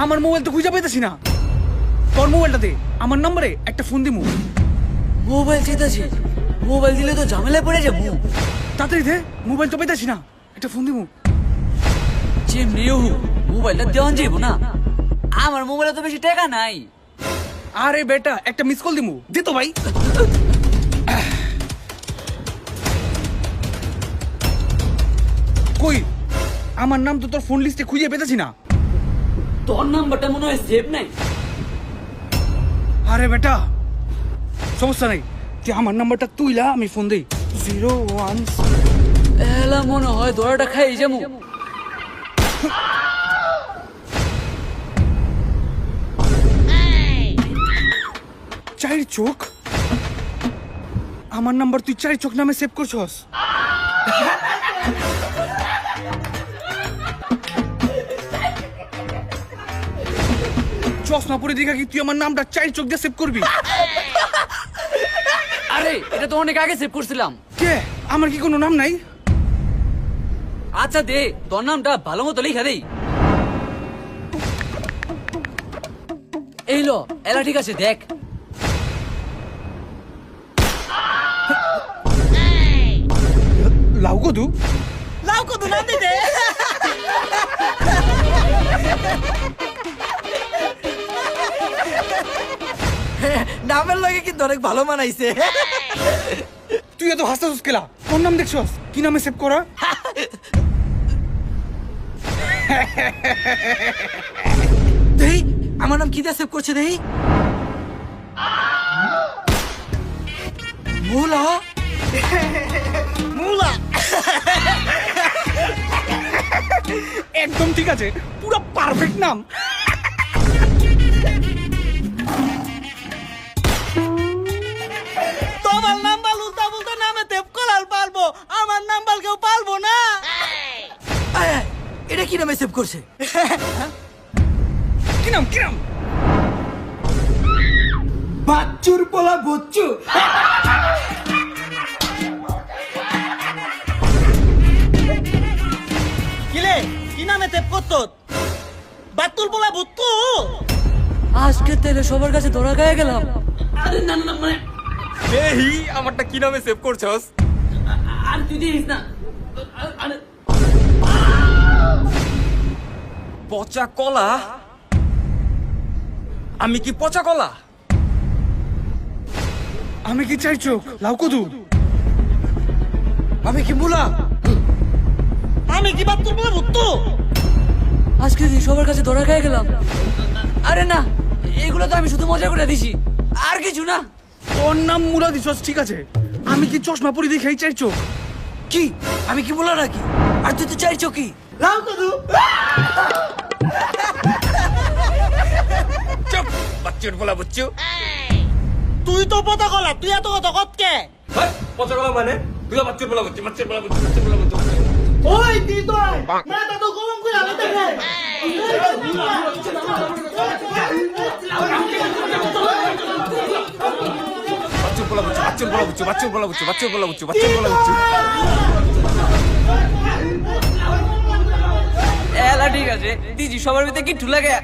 আমার মোবাইল তো খুঁজে পাইতেছি না। তোর মোবাইলটা দে, আমার নম্বরে একটা ফোন দিমু। মোবাইল চেতাছি, মোবাইল দিলে তো ঝামেলায় পড়ে যাবো। তাড়াতাড়ি দে, মোবাইল তো পাইতেছি না, একটা ফোন দিমু। যে মেয়েও মোবাইলটা দেওয়ান যাইবো না, আমার মোবাইলে তো বেশি টাকা নাই। আরে বেটা, একটা মিস কল দিমু, দে তো ভাই। কই, আমার নাম তো তোর ফোন লিস্টে খুঁজে পেতেছি না। তোর নাম্বারটা মনে হয় সেভ নাই। আরে বেটা, সমস্যা নাই, তুই আমার নাম্বারটা তুইলা, আমি ফোন দেই। 01 এলা মনে হয় দড়াটা খাই যাবো। চার চোখ, আমার নাম্বার তুই চার চোখ নামে সেভ করছস। চশমা পরে দেখা কি তুই আমার নামটা চার চোখ দিয়ে সেভ করবি? আরে এটা তো অনেক আগে সেভ করছিলাম। কে, আমার কি কোনো নাম নাই? আচ্ছা দে, তোর নামটা ভালো মতো লিখা দেই। এই লো, এলা ঠিক আছে, দেখ। লাউ কদু, লাউ কত নাম দিতে? নামের লগে কিন্তু অনেক ভালো মানাইছে। তুই এত হাসতেছিস কেলা? কোন নাম দেখছস? কি নামে সেভ করা? দেই, আমার নাম কি দিয়ে সেভ করছে দেই? মুলা, মুলা। একদম ঠিক আছে, পুরো পারফেক্ট নাম। তোমার নাম্বার উল্টা উল্টা নামে সেভ করার পারবো, আমার নাম্বার কেউ পারবো না। আয়, আয়, এটা কি নামে সেভ করছে? কি নাম, কি নাম? বাচ্চুর পোলা বচ্চু। কিলে কি নামে সেভ করতো? বাতুল পোলা বুত্তু। আজকে তেলে সবার কাছে ধরা গায়ে গেলাম। আরে না না, মানে এই আমারটা কি নামে সেভ করছস? আর তুই দিস না। আরে পচা কলা? আমি কি পচা কলা? আমি কি চার চোখ? লাউ কদু, আমি কি মুলা? আমি কি বাতুল পোলা বুত্তু? আজকে তুই সবার কাছে ধরা গায়ে গেলাম। আরে না, এগুলো তো আমি শুধু মজা করে দিছি, আর কিছু না। তোর নাম মুলা দিছস ঠিক আছে, আমি কি চশমা পরে দেখাই চার চোখ? কি আমি কি মুলা নাকি? আর তুই তো চাই চকি। লাউ কদু। চুপ, বাচ্চুর বলা বুচ্চু। তুই তো পতা কলা, তুই এত কথা কতকে? পচা কলা মানে? তুই বাচ্চুর বলা বুচ্চু, বাচ্চুর বলা বুচ্চু, বাচ্চুর বলা বুচ্চু। ওই তুই তো মাথা তো গরম করে আলো দেখে। বাচ্চুর বলা বুচ্চু, বাচ্চুর বলা বুচ্চু, বাচ্চুর বলা বুচ্চু, বাচ্চুর বলা বুচ্চু, বাচ্চুর বলা বুচ্চু। এলা ঠিক আছে, দিজি সবার ভিতরে কি ঠুলা গায়ে।